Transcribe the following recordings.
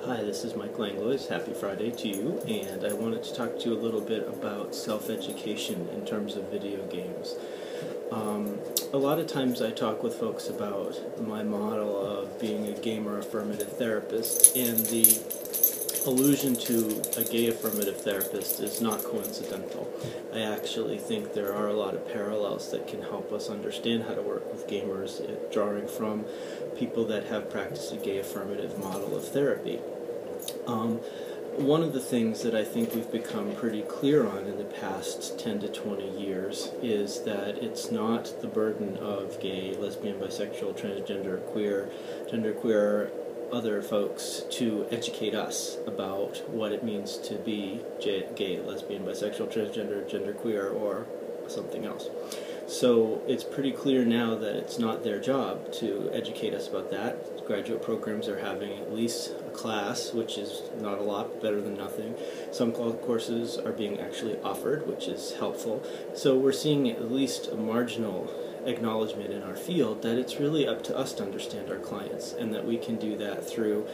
Hi, this is Mike Langlois. Happy Friday to you, and I wanted to talk to you a little bit about self-education in terms of video games. A lot of times I talk with folks about my model of being a gamer affirmative therapist, and the allusion to a gay affirmative therapist is not coincidental. I actually think there are a lot of parallels that can help us understand how to work with gamers, drawing from people that have practiced a gay affirmative model of therapy. One of the things that I think we've become pretty clear on in the past 10 to 20 years is that it's not the burden of gay, lesbian, bisexual, transgender, queer, genderqueer, other folks to educate us about what it means to be gay, lesbian, bisexual, transgender, genderqueer, or something else. So it's pretty clear now that it's not their job to educate us about that. Graduate programs are having at least a class, which is not a lot, better than nothing. Some courses are being actually offered, which is helpful. So we're seeing at least a marginal acknowledgement in our field that it's really up to us to understand our clients, and that we can do that through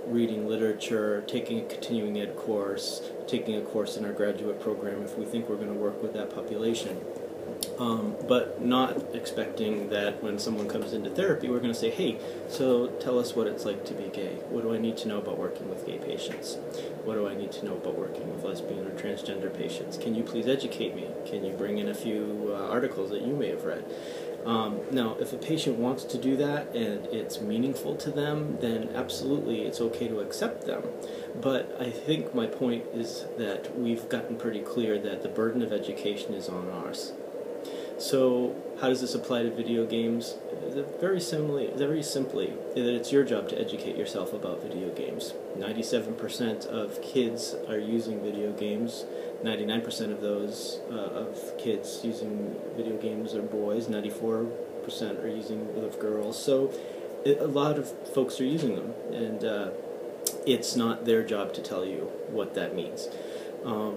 reading literature, taking a continuing ed course, taking a course in our graduate program if we think we're going to work with that population. But not expecting that when someone comes into therapy, we're going to say, hey, so tell us what it's like to be gay. What do I need to know about working with gay patients? What do I need to know about working with lesbian or transgender patients? Can you please educate me? Can you bring in a few articles that you may have read? Now, if a patient wants to do that and it's meaningful to them, then absolutely it's okay to accept them. But I think my point is that we've gotten pretty clear that the burden of education is on us. So how does this apply to video games? Very simply, that it's your job to educate yourself about video games. 97% of kids are using video games. 99% of those of kids using video games are boys. 94% are using of girls. So a lot of folks are using them, and it's not their job to tell you what that means.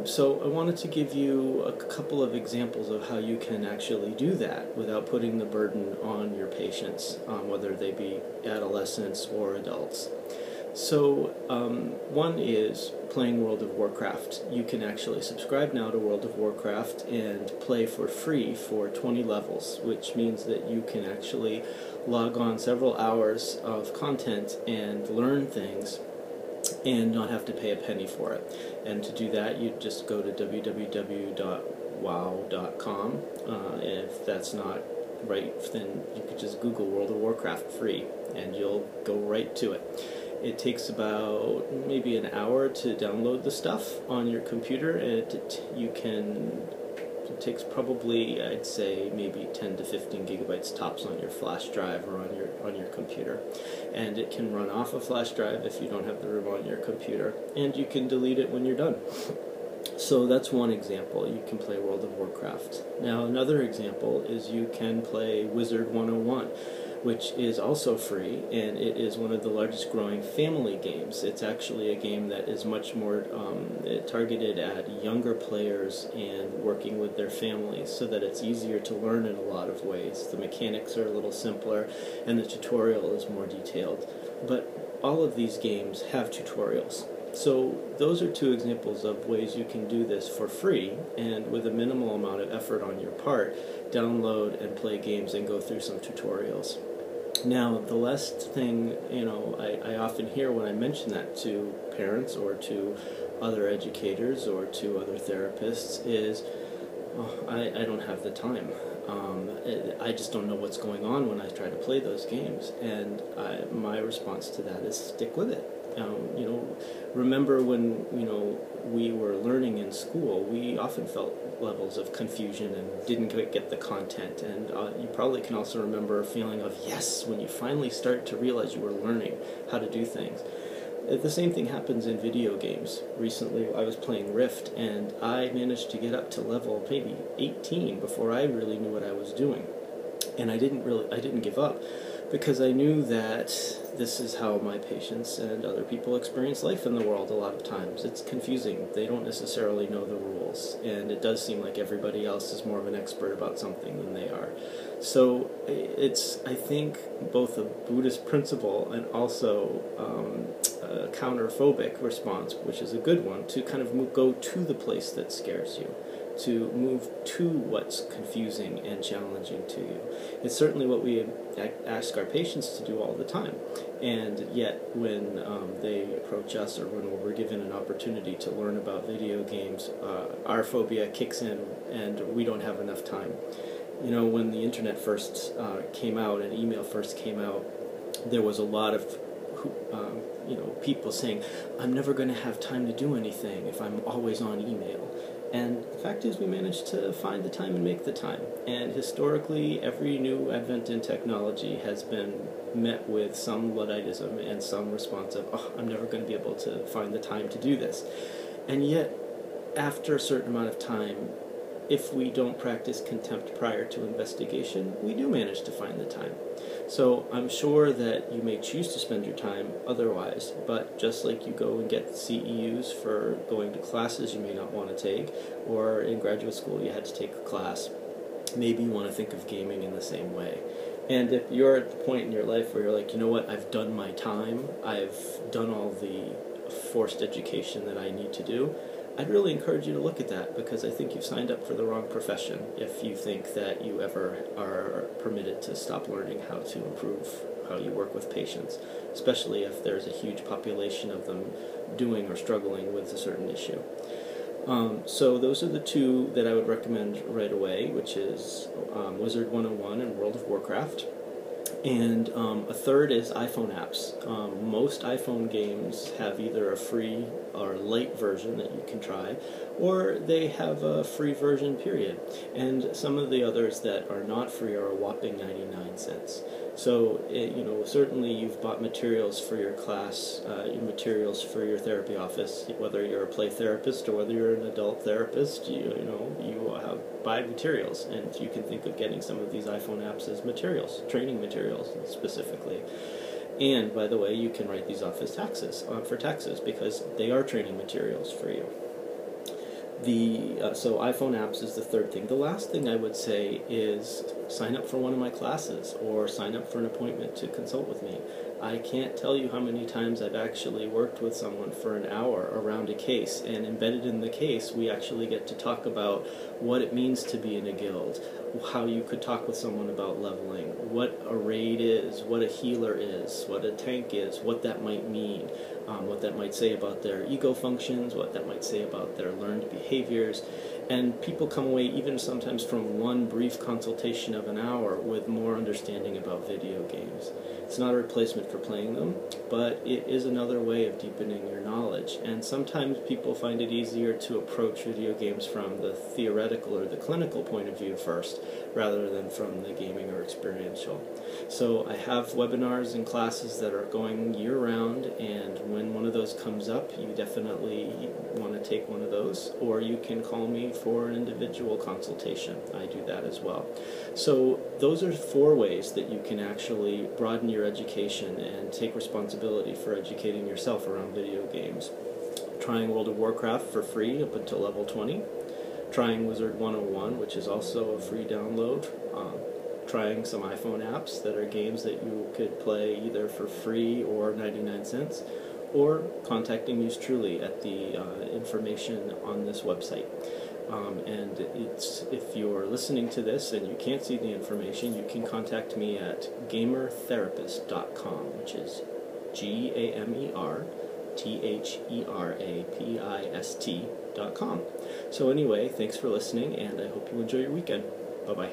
So I wanted to give you a couple of examples of how you can actually do that without putting the burden on your patients, whether they be adolescents or adults. So one is playing World of Warcraft. You can actually subscribe now to World of Warcraft and play for free for 20 levels, which means that you can actually log on several hours of content and learn things and not have to pay a penny for it. And to do that, you just go to www.wow.com. And if that's not right, then you could just Google World of Warcraft free, and you'll go right to it. It takes about maybe an hour to download the stuff on your computer, and it takes probably, I'd say, maybe 10 to 15 gigabytes tops on your flash drive or on your computer. And it can run off a flash drive if you don't have the room on your computer, and you can delete it when you're done. So that's one example. You can play World of Warcraft. Now another example is you can play Wizard 101, which is also free, and it is one of the largest growing family games. It's actually a game that is much more targeted at younger players and working with their families, so that it's easier to learn in a lot of ways. The mechanics are a little simpler, and the tutorial is more detailed. But all of these games have tutorials. So those are two examples of ways you can do this for free and with a minimal amount of effort on your part. Download and play games and go through some tutorials. Now, the last thing, I often hear when I mention that to parents or to other educators or to other therapists is, oh, I don't have the time. I just don't know what's going on when I try to play those games. And my response to that is stick with it. Remember when, we were learning in school, we often felt levels of confusion and didn't get the content. And you probably can also remember a feeling of yes, when you finally start to realize you were learning how to do things. The same thing happens in video games. Recently I was playing Rift, and I managed to get up to level maybe 18 before I really knew what I was doing. And I didn't give up. because I knew that this is how my patients and other people experience life in the world a lot of times. It's confusing. They don't necessarily know the rules, and it does seem like everybody else is more of an expert about something than they are. So it's, I think, both a Buddhist principle and also a counterphobic response, which is a good one, to kind of go to the place that scares you, to move to what's confusing and challenging to you. It's certainly what we ask our patients to do all the time, and yet when they approach us or when we're given an opportunity to learn about video games, our phobia kicks in and we don't have enough time. You know, when the internet first came out and email first came out, there was a lot of people saying, I'm never going to have time to do anything if I'm always on email. And the fact is, we managed to find the time and make the time. And historically, every new advent in technology has been met with some Ludditism and some response of, oh, I'm never going to be able to find the time to do this. And yet, after a certain amount of time, if we don't practice contempt prior to investigation, we do manage to find the time. So I'm sure that you may choose to spend your time otherwise, but just like you go and get CEUs for going to classes you may not want to take, or in graduate school you had to take a class, maybe you want to think of gaming in the same way. And if you're at the point in your life where you're like, you know what, I've done my time, I've done all the forced education that I need to do, I'd really encourage you to look at that, because I think you've signed up for the wrong profession if you think that you ever are permitted to stop learning how to improve how you work with patients, especially if there's a huge population of them doing or struggling with a certain issue. So those are the two that I would recommend right away, which is Wizard 101 and World of Warcraft. And a third is iPhone apps. Most iPhone games have either a free or light version that you can try, or they have a free version, period. And some of the others that are not free are a whopping 99 cents. So, certainly you've bought materials for your class, materials for your therapy office, whether you're a play therapist or whether you're an adult therapist, you buy materials, and you can think of getting some of these iPhone apps as materials, training materials specifically. And, by the way, you can write these off as taxes, for taxes, because they are training materials for you. So iPhone apps is the third thing. The last thing I would say is sign up for one of my classes or sign up for an appointment to consult with me. I can't tell you how many times I've actually worked with someone for an hour around a case, and embedded in the case we actually get to talk about what it means to be in a guild, how you could talk with someone about leveling, what a raid is, what a healer is, what a tank is, what that might mean, what that might say about their ego functions, what that might say about their learned behaviors. And people come away, even sometimes from one brief consultation of an hour, with more understanding about video games. It's not a replacement for playing them, but it is another way of deepening your knowledge. And sometimes people find it easier to approach video games from the theoretical or the clinical point of view first, rather than from the gaming or experiential. So I have webinars and classes that are going year-round, and when one of those comes up, you definitely want to take one of those, or you can call me for an individual consultation. I do that as well. So those are 4 ways that you can actually broaden your education and take responsibility for educating yourself around video games. Trying World of Warcraft for free up until level 20. Trying Wizard 101, which is also a free download. Trying some iPhone apps that are games that you could play either for free or 99 cents. Or contacting yours truly at the information on this website. And if you're listening to this and you can't see the information, you can contact me at gamertherapist.com, which is GAMERTHERAPIST.com. So anyway, thanks for listening, and I hope you enjoy your weekend. Bye-bye.